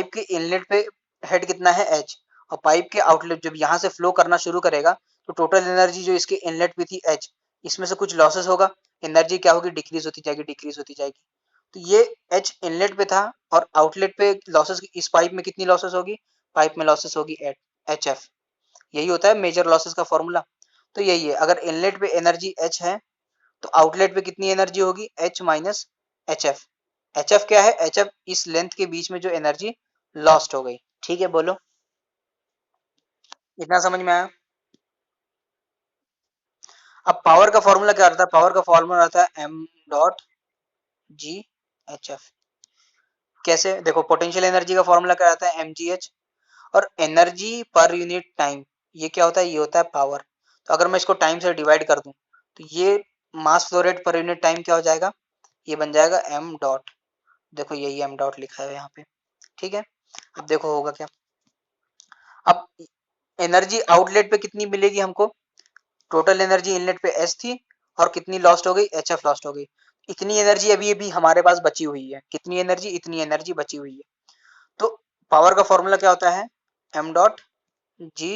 Pipe के inlet पे head कितना है h, और पाइप के आउटलेट जब यहाँ से फ्लो करना शुरू करेगा तो टोटल एनर्जी जो इसके इनलेट पे थी h, इसमें से कुछ लॉसेस होगा, एनर्जी क्या होगी, डिक्रीज होती जाएगी। तो ये h इनलेट पे था और आउटलेट पे लॉसेस, इस पाइप में कितनी लॉसेस होगी, पाइप में लॉसेस होगी एच एफ। यही होता है मेजर लॉसेस का फॉर्मूला। तो यही है, अगर इनलेट पे एनर्जी h है तो आउटलेट पे कितनी एनर्जी होगी, h minus H F. H F क्या है, एच एफ इस लेंथ के बीच में जो एनर्जी लॉस्ट हो गई। ठीक है, बोलो, इतना समझ में आया। अब पावर का फॉर्मूला क्या रहता है, पावर का फॉर्मूला रहता है M dot G H F. कैसे, देखो पोटेंशियल एनर्जी का फॉर्मूला क्या रहता है, एम जी एच, और एनर्जी पर यूनिट टाइम ये क्या होता है, ये होता है पावर। तो अगर मैं इसको टाइम से डिवाइड कर दूं तो ये मास फ्लो रेट पर यूनिट टाइम क्या हो जाएगा, ये बन जाएगा एम डॉट। देखो यही एम डॉट लिखा है यहाँ पे। ठीक है, अब देखो होगा क्या। अब एनर्जी आउटलेट पे कितनी मिलेगी हमको, टोटल एनर्जी इनलेट पे एस थी और कितनी लॉस्ट हो गई, एच एफ लॉस्ट हो गई। इतनी एनर्जी अभी अभी हमारे पास बची हुई है, कितनी एनर्जी, इतनी एनर्जी बची हुई है। तो पावर का फॉर्मूला क्या होता है, M dot G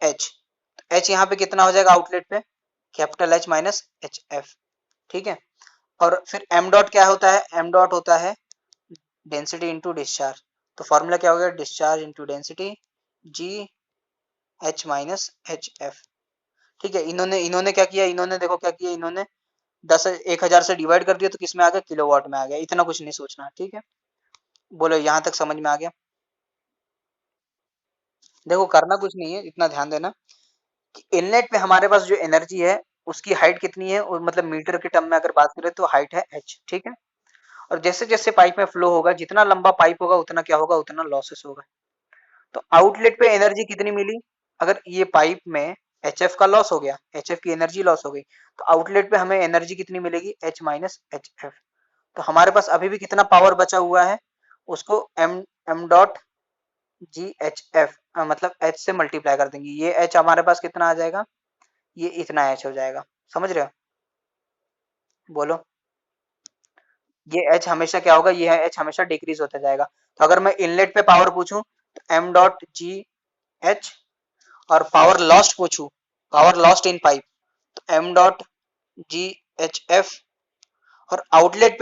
H. H यहाँ पे कितना हो जाएगा आउटलेट पे, capital H minus H F. ठीक है, और फिर एम डॉट क्या होता है, एम डॉट होता है डेंसिटी इंटू डिस्चार्ज। तो फॉर्मूला क्या हो गया, डिस्चार्ज इंटू डेंसिटी जी एच माइनस एच एफ। ठीक है, इन्होंने इन्होंने क्या किया, इन्होंने देखो क्या किया, इन्होंने 10,000 से डिवाइड कर दिया तो किस में आ गया, किलोवाट में आ गया। इतना कुछ नहीं सोचना। ठीक है, बोलो यहाँ तक समझ में आ गया। देखो करना कुछ नहीं है, इतना ध्यान देना कि इनलेट पे हमारे पास जो एनर्जी है उसकी हाइट कितनी है, और मतलब मीटर के टर्म में अगर बात करें तो हाइट है एच। ठीक है, और जैसे जैसे पाइप में फ्लो होगा, जितना लंबा पाइप होगा उतना क्या होगा, उतना लॉसेस होगा। तो आउटलेट पे एनर्जी कितनी मिली, अगर ये पाइप में एच एफ का लॉस हो गया, एच एफ की एनर्जी लॉस हो गई, तो आउटलेट पे हमें एनर्जी कितनी मिलेगी, एच माइनस एच एफ। तो हमारे पास अभी भी कितना पावर बचा हुआ है, उसको M M dot G H F मतलब एच से मल्टीप्लाई कर देंगे। ये एच हमारे पास कितना आ जाएगा, ये इतना एच हो जाएगा। समझ रहे हो, बोलो। ये एच हमेशा क्या होगा, ये एच हमेशा डिक्रीज होता जाएगा। तो अगर मैं इनलेट पे पावर पूछूं तो एम डॉट जी एच, और पावर लॉस्ट पूछूं, पावर लॉस्ट इन पाइप, तो M dot G H F. और आउटलेट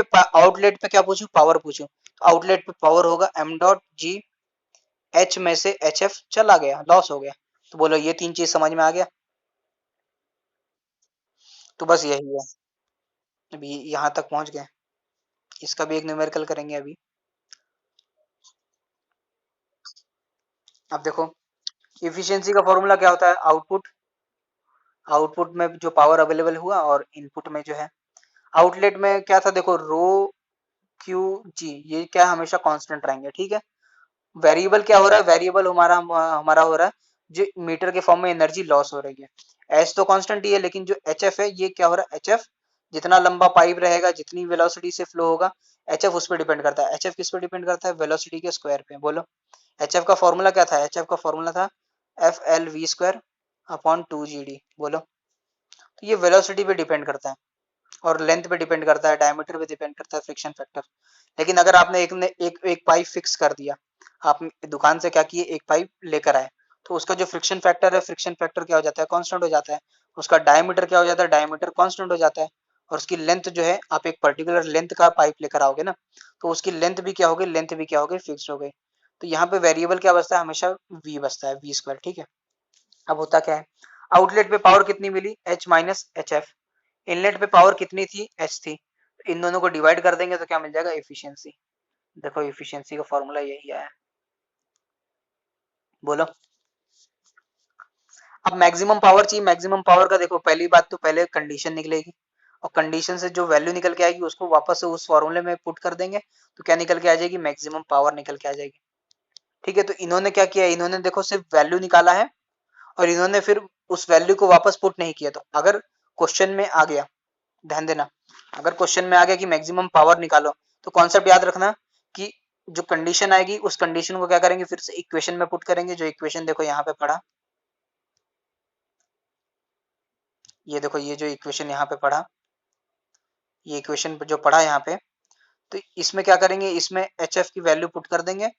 पे क्या पूछूं, पावर पूछूं, तो आउटलेट पे पावर होगा एम डॉट जी एच में से एच एफ चला गया, लॉस हो गया। तो बोलो ये तीन चीज समझ में आ गया। तो बस यही है, अभी यहाँ तक पहुंच गए। इसका भी एक न्यूमेरिकल करेंगे अभी। अब देखो, इफिशियंसी का फॉर्मूला क्या होता है, आउटपुट, आउटपुट में जो पावर अवेलेबल हुआ और इनपुट में जो है। आउटलेट में क्या था, देखो रो क्यू जी, ये क्या हमेशा कांस्टेंट रहेंगे। ठीक है, वेरिएबल क्या हो रहा है, वेरिएबल हमारा हमारा हो रहा है जो मीटर के फॉर्म में एनर्जी लॉस हो रही है। एच तो कांस्टेंट ही है, लेकिन जो एच एफ है ये क्या हो रहा है, एच एफ जितना लंबा पाइप रहेगा, जितनी वेलोसिटी से फ्लो होगा, एच एफ उस पर डिपेंड करता है। एच एफ किस पे डिपेंड करता है, वेलोसिटी के स्क्वायर पे। बोलो एच एफ का फॉर्मूला क्या था, एच एफ का फॉर्मूला था F L V square upon two G D. बोलो, तो ये वेलोसिटी पे डिपेंड करता है और लेंथ पे डिपेंड करता है, डायमीटर पे डिपेंड करता है, फ्रिक्शन फैक्टर। लेकिन अगर आपने एक पाइप फिक्स कर दिया, आप दुकान से क्या किए, एक पाइप लेकर आए, तो उसका जो फ्रिक्शन फैक्टर है, फ्रिक्शन फैक्टर क्या हो जाता है, कांस्टेंट हो जाता है। उसका डायमीटर क्या हो जाता है, डायमीटर कांस्टेंट हो जाता है। और उसकी लेंथ जो है, आप एक पर्टिकुलर लेंथ का पाइप लेकर आओगे ना, तो उसकी लेंथ भी क्या होगी, लेंथ भी क्या होगी, फिक्स हो गई। तो यहाँ पे वेरिएबल क्या बचता है, हमेशा वी बचता है, वी स्क्वायर। ठीक है, अब होता क्या है, आउटलेट पे पावर कितनी मिली, H minus H F. Inlet पे पावर कितनी थी, एच थी। इन दोनों को डिवाइड कर देंगे तो क्या मिल जाएगा, एफिशिएंसी। देखो एफिशिएंसी का फॉर्मूला यही आया। बोलो, अब मैक्सिमम पावर चाहिए, मैक्सिमम पावर का देखो पहली बात तो पहले कंडीशन निकलेगी, और कंडीशन से जो वैल्यू निकल के आएगी उसको वापस से उस फॉर्मूले में पुट कर देंगे, तो क्या निकल के आ जाएगी, मैक्सिमम पावर निकल के आ जाएगी। ठीक है, तो इन्होंने क्या किया, इन्होंने देखो सिर्फ वैल्यू निकाला है, और इन्होंने फिर उस वैल्यू को वापस पुट नहीं किया। तो अगर क्वेश्चन में आ गया, ध्यान देना, अगर क्वेश्चन में आ गया कि मैक्सिमम पावर निकालो, तो कॉन्सेप्ट याद रखना कि जो कंडीशन आएगी उस कंडीशन को क्या करेंगे, फिर से इक्वेशन में पुट करेंगे। जो इक्वेशन देखो यहाँ पे पढ़ा, ये देखो ये जो इक्वेशन यहाँ पे पढ़ा, ये इक्वेशन जो पढ़ा यहाँ पे, तो इसमें क्या करेंगे, इसमें एच एफ की वैल्यू पुट कर देंगे,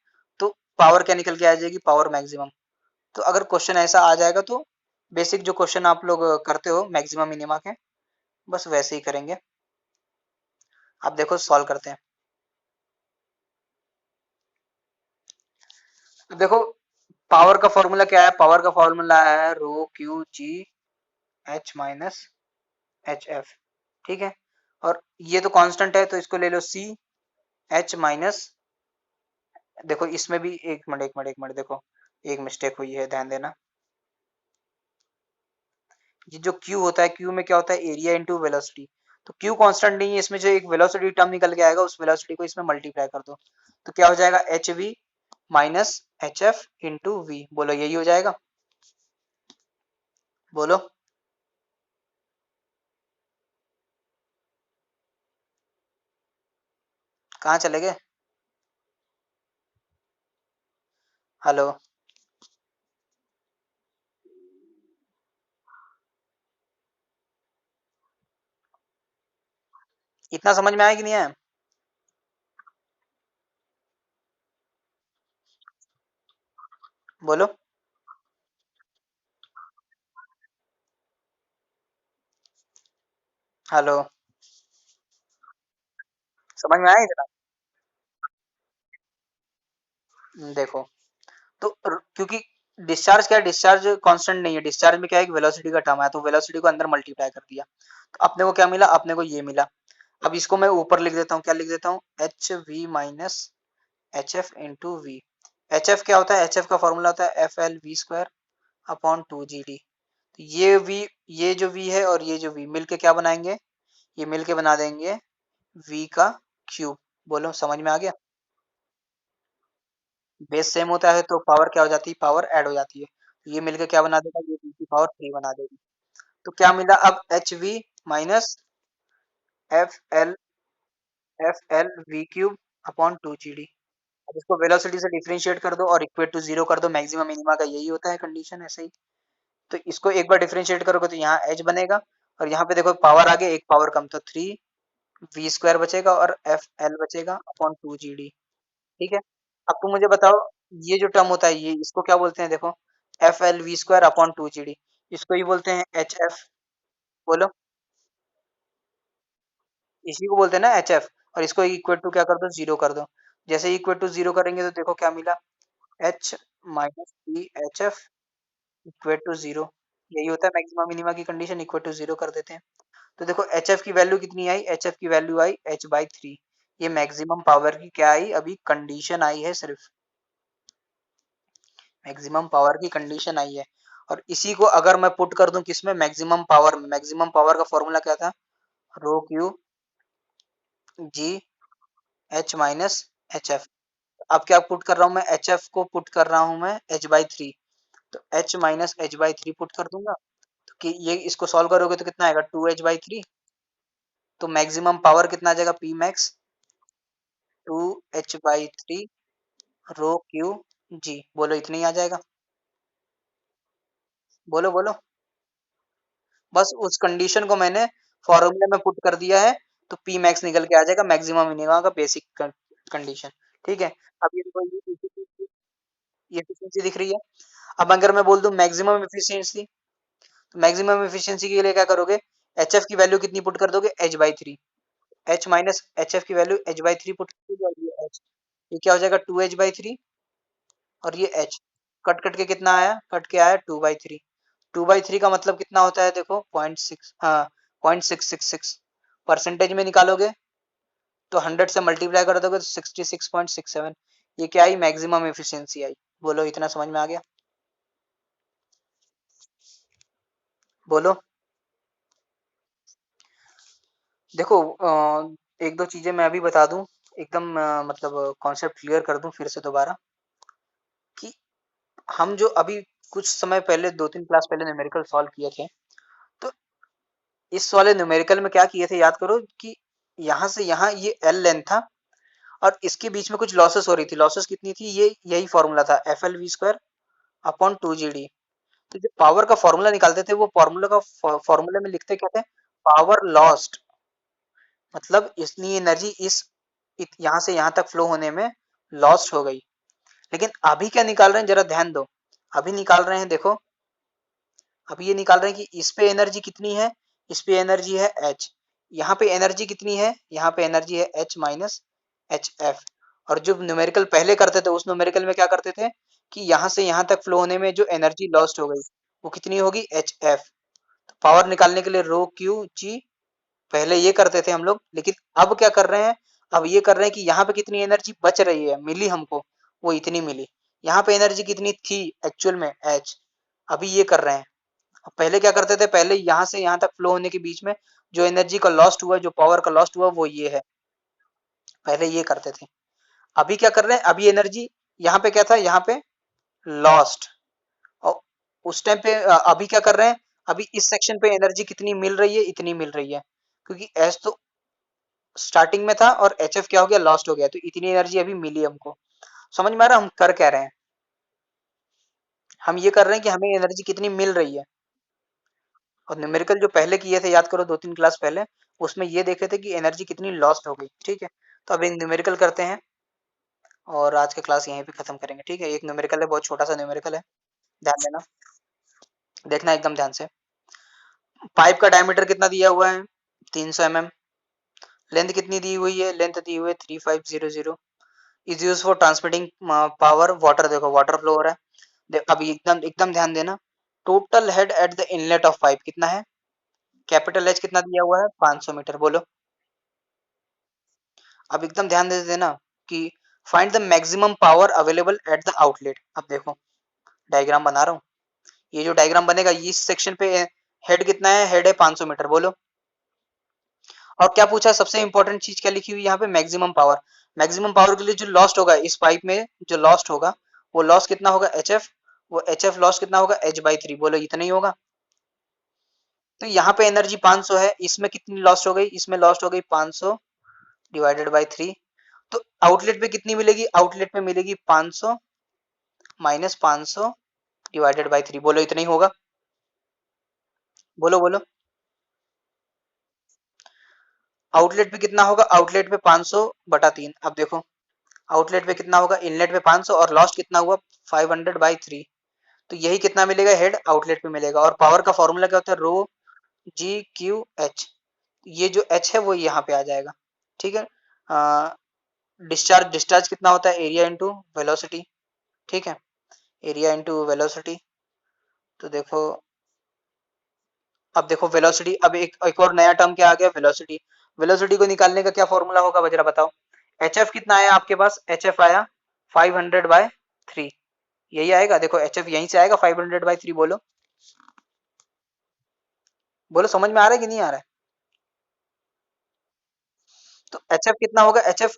पावर क्या निकल के आ जाएगी, पावर मैक्सिमम। तो अगर क्वेश्चन ऐसा आ जाएगा तो बेसिक जो क्वेश्चन आप लोग करते हो मैक्सिमम मिनिमा के, बस वैसे ही करेंगे। आप देखो सॉल्व करते हैं। तो देखो पावर का फॉर्मूला क्या है, पावर का फॉर्मूला है rho Q G H minus H F, ठीक है। और ये तो कांस्टेंट है तो इसको ले लो सी एच माइनस, देखो इसमें भी एक मिनट देखो एक मिस्टेक हुई है, ध्यान देना। ये जो Q होता है, Q में क्या होता है, एरिया इंटू वेलोसिटी। तो Q कांस्टेंट नहीं है, इसमें जो एक वेलोसिटी टर्म निकल के आएगा उस वेलोसिटी को इसमें मल्टीप्लाई कर दो, तो क्या हो जाएगा H V minus H F into V. बोलो यही हो जाएगा, बोलो। कहाँ चले गए, हेलो। इतना समझ में आया कि नहीं आया, बोलो। हेलो, समझ में आया इतना। देखो तो क्योंकि डिस्चार्ज क्या है, डिस्चार्ज कांस्टेंट नहीं है, डिस्चार्ज में क्या है, एक वेलोसिटी का टर्म है, तो वेलोसिटी को अंदर मल्टीप्लाई कर दिया, तो अपने को क्या मिला, अपने को ये मिला। अब इसको मैं ऊपर लिख देता हूँ, क्या लिख देता हूँ, H V minus H F into V. H F क्या होता है, एच एफ का फॉर्मूला होता है F L V square upon two G D. ये वी, ये जो वी है और ये जो वी मिलके क्या बनाएंगे, ये मिलके बना देंगे वी का क्यूब। बोलो समझ में आ गया। बेस सेम होता है तो पावर क्या हो जाती है, पावर ऐड हो जाती है, तो ये मिलके क्या बना देगा, ये वी की पावर थ्री बना देगी। तो क्या मिला अब, H V minus F L, F L we cube upon two G D. अब इसको वेलोसिटी से डिफरेंशिएट कर दो और इक्वेट टू जीरो कर दो, मैक्सिमम मिनिमा का यही होता है कंडीशन, ऐसे ही। तो इसको एक बार डिफरेंशिएट करोगे तो यहाँ एच बनेगा, और यहाँ पे देखो पावर आगे एक पावर कम, तो थ्री वी स्क्वायर बचेगा और एफ एल बचेगा अपॉन टू जी डी, ठीक है। अब तुम मुझे बताओ, ये जो टर्म होता है ये इसको क्या बोलते हैं, देखो F L V square upon two G D, इसको ही बोलते हैं एच एफ। बोलो, इसी को बोलते हैं ना एच एफ। और इसको इक्वल टू क्या कर दो, जीरो कर दो। जैसे इक्वल टू जीरो करेंगे तो देखो क्या मिला, H minus T H F equal to zero. यही होता है मैक्सिमम मिनिमा की कंडीशन, इक्वल टू जीरो कर देते हैं। तो देखो एच एफ की वैल्यू कितनी आई, एच एफ की value I H by three. ये मैक्सिमम पावर की क्या आई, अभी कंडीशन आई है सिर्फ, मैक्सिमम पावर की कंडीशन आई है। और इसी को अगर मैं पुट कर दूं किसमें, मैक्सिमम पावर में, मैक्सिमम पावर का फॉर्मूला क्या था, rho Q G H minus H F. अब क्या पुट कर रहा हूँ मैं, एच एफ को पुट कर रहा हूँ मैं एच बाई थ्री, तो H minus H by three put कर दूंगा। तो कि ये इसको सॉल्व करोगे तो कितना आएगा, टू एच बाई थ्री। तो मैक्सिमम पावर कितना आ जाएगा, P max two H by three rho Q G. बोलो इतना ही आ जाएगा, बोलो बोलो। बस उस कंडीशन को मैंने फॉर्मूले में पुट कर दिया है, तो पी मैक्स निकल के आ जाएगा, मैक्सिमम मिनिमम का बेसिक कंडीशन, ठीक है। अब ये देखो ये एफिशिएंसी दिख रही है। अब अगर मैं बोल दूं मैक्सिमम एफिशिएंसी, तो मैक्सिमम एफिशिएंसी के लिए क्या करोगे, एच एफ की वैल्यू कितनी पुट कर दोगे, H by three. H minus H F की value H by three put कर दोगे, और ये एच, ये क्या हो जाएगा, टू एच बाई थ्री। और ये एच कट कट के कितना आया, कट के आया two by three. Two by three का मतलब कितना होता है, देखो पॉइंट सिक्स, हाँ point six six six. Percentage में निकालोगे तो हंड्रेड से मल्टीप्लाई कर दोगे तो 66.67। ये क्या आई, मैक्सिमम एफिशिएंसी आई। बोलो इतना समझ में आ गया, बोलो। देखो एक दो चीजें मैं अभी बता दूं, एकदम मतलब कॉन्सेप्ट क्लियर कर दूं फिर से दोबारा, कि हम जो अभी कुछ समय पहले, दो तीन क्लास पहले न्यूमेरिकल सॉल्व किए थे, तो इस वाले न्यूमेरिकल में क्या किए थे, याद करो कि यहाँ से यहाँ ये एल लेंथ था, और इसके बीच में कुछ लॉसेस हो रही थी, लॉसेस कितनी थी, ये यही फॉर्मूला था F L V square upon two G D. तो जो पावर का फॉर्मूला निकालते थे वो फॉर्मूला का फॉर्मूले में लिखते क्या थे, पावर लॉस्ट, मतलब इतनी एनर्जी इस यहाँ से यहाँ तक फ्लो होने में लॉस्ट हो गई। लेकिन अभी क्या निकाल रहे हैं जरा ध्यान दो, अभी निकाल रहे हैं देखो, अभी ये निकाल रहे हैं कि इस पे एनर्जी कितनी है, इस पे एनर्जी है एच, यहाँ पे एनर्जी कितनी है, यहाँ पे एनर्जी है एच माइनस एच एफ। और जो न्यूमेरिकल पहले करते थे उस न्यूमेरिकल में क्या करते थे कि यहाँ से यहाँ तक फ्लो होने में जो एनर्जी लॉस्ट हो गई वो कितनी होगी, एच एफ। पावर निकालने के लिए रो क्यू जी पहले ये करते थे हम लोग, लेकिन अब क्या कर रहे हैं, अब ये कर रहे हैं कि यहाँ पे कितनी एनर्जी बच रही है, मिली हमको, वो इतनी मिली। यहाँ पे एनर्जी कितनी थी एक्चुअल में, एच। अभी ये कर रहे हैं। अब पहले क्या करते थे, पहले यहाँ से यहाँ तक फ्लो होने के बीच में जो एनर्जी का लॉस्ट हुआ, जो पावर का लॉस्ट हुआ वो ये है, पहले ये करते थे। अभी क्या कर रहे हैं, अभी एनर्जी यहाँ पे क्या था, यहाँ पे लॉस्ट। और उस टाइम पे अभी क्या कर रहे हैं, अभी इस सेक्शन पे एनर्जी कितनी मिल रही है, इतनी मिल रही है, क्योंकि एच तो स्टार्टिंग में था और एच एफ क्या हो गया, लॉस्ट हो गया, तो इतनी एनर्जी अभी मिली हमको। समझ में आ रहा हम कर क्या रहे हैं, हम ये कर रहे हैं कि हमें एनर्जी कितनी मिल रही है। और न्यूमेरिकल जो पहले किए थे, याद करो 2-3 क्लास पहले, उसमें ये देखे थे कि एनर्जी कितनी लॉस्ट हो गई। ठीक है, तो अब एक न्यूमेरिकल करते हैं और आज का क्लास यहीं पे खत्म करेंगे। ठीक है, एक न्यूमेरिकल है, बहुत छोटा सा न्यूमेरिकल है, ध्यान देना, देखना एकदम ध्यान से। पाइप का डायमीटर कितना दिया हुआ है, 300 mm। लेंथ कितनी दी हुई है, लेंथ दी हुई है 3500। Is use for transmitting power water, देखो वाटर फ्लो हो रहा है। अभी एकदम एकदम ध्यान देना, total head at the inlet of pipe कितना है, कैपिटल एच कितना दिया हुआ है, 500 मीटर। बोलो, अब एकदम ध्यान दे देना कि find the maximum power available at the outlet. अब देखो डायग्राम बना रहा हूँ, ये जो डायग्राम बनेगा इस सेक्शन पे हेड कितना है, हेड है 500 मीटर। बोलो, और क्या पूछा, सबसे इंपॉर्टेंट चीज क्या लिखी हुई यहाँ पे, मैक्सिमम पावर। मैक्सिमम पावर के लिए जो लॉस्ट होगा इस पाइप में, जो लॉस्ट होगा वो लॉस कितना होगा, एच एफ। वो एच एफ लॉस कितना होगा, H/3। बोलो, इतना ही होगा। तो यहाँ पे एनर्जी 500 है, इसमें कितनी लॉस्ट हो गई, इसमें लॉस्ट हो गई 500 डिवाइडेड बाई 3। तो आउटलेट पे कितनी मिलेगी, आउटलेट पे मिलेगी 500 माइनस 500 डिवाइडेड बाई 3। बोलो, इतना ही होगा। बोलो बोलो, आउटलेट पे कितना होगा, आउटलेट पे 500 बटा 3। अब देखो आउटलेट पे कितना होगा, इनलेट पे 500 और लॉस्ट कितना हुआ, 500/3। तो यही कितना मिलेगा, हेड आउटलेट पे मिलेगा। और पावर का फॉर्मूला क्या होता है, रो जी क्यू एच। ये जो एच है वो यहाँ पे आ जाएगा। ठीक है, डिस्चार्ज, डिस्चार्ज कितना होता है, एरिया इंटू वेलोसिटी। ठीक है, एरिया इंटू वेलोसिटी। तो देखो, अब देखो वेलोसिटी, अब एक और नया टर्म क्या आ गया, वेलोसिटी। वेलोसिटी को निकालने का क्या फॉर्मूला होगा जरा बताओ। एच एफ कितना आया आपके पास, एच एफ आया 500/3। यही आएगा, देखो एच एफ यहीं से आएगा 500/3। बोलो बोलो, समझ में आ रहा है कि नहीं आ रहा है। तो एच एफ कितना होगा, एच एफ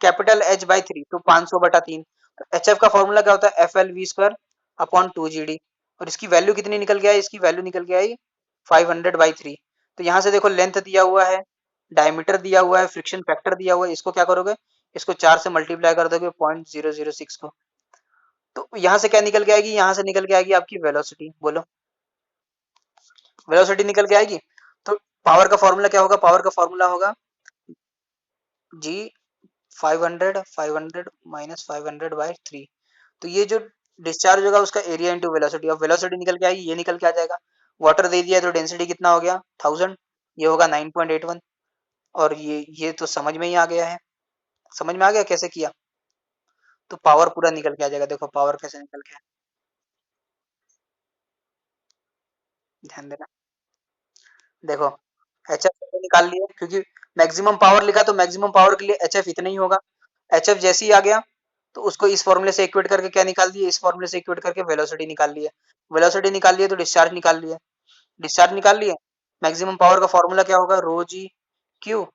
कैपिटल H/3, तो 500/3। तो एच एफ का फॉर्मूला क्या होता है, FL V² अपॉन 2 GD। और इसकी वैल्यू कितनी निकल के आई, इसकी वैल्यू निकल के आई 500/3। तो यहाँ से देखो लेंथ दिया हुआ है, डायमीटर दिया हुआ है, फ्रिक्शन फैक्टर दिया हुआ है, इसको क्या करोगे, इसको 4 से मल्टीप्लाई कर दोगे 0.006 को। तो यहाँ से क्या निकल के आएगी, यहाँ से निकल के आएगी आपकी वेलोसिटी। बोलो, वेलोसिटी निकल के आएगी। तो पावर का फॉर्मूला क्या होगा, पावर का फॉर्मूला होगा जी 500 माइनस 500/3। तो ये जो डिस्चार्ज होगा उसका एरिया इंटू वेलोसिटी। अब वेलोसिटी निकल के आएगी, ये निकल के आ जाएगा। वाटर दे दिया तो डेंसिटी कितना हो गया, 1000। ये होगा 9.81। और ये तो समझ में ही आ गया है, समझ में आ गया कैसे किया। तो पावर पूरा निकल के आ जाएगा, देखो पावर कैसे निकल के आया, ध्यान देना। देखो एच एफ निकाल लिया, क्योंकि मैक्सिमम पावर लिखा तो मैक्सिमम पावर के लिए एच एफ इतना ही होगा। एच एफ जैसे ही आ गया तो उसको इस फॉर्मूले से इक्वेट करके क्या निकाल दिए, इस फॉर्मूले से इक्वेट करके वेलोसिटी निकाल लिया। वेलोसिटी निकाल लिया तो डिस्चार्ज निकाल लिया, डिस्चार्ज निकाल लिया। मैक्सिमम पावर का फॉर्मूला क्या होगा, rho G Q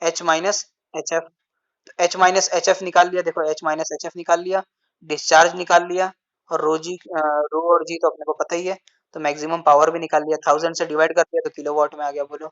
H minus H F. H minus H F निकाल लिया, देखो एच माइनस एच एफ निकाल लिया, डिस्चार्ज निकाल लिया। और रो और जी तो अपने को पता ही है। तो मैक्सिमम पावर भी निकाल लिया, 1000 से डिवाइड कर दिया तो किलोवाट में आ गया। बोलो,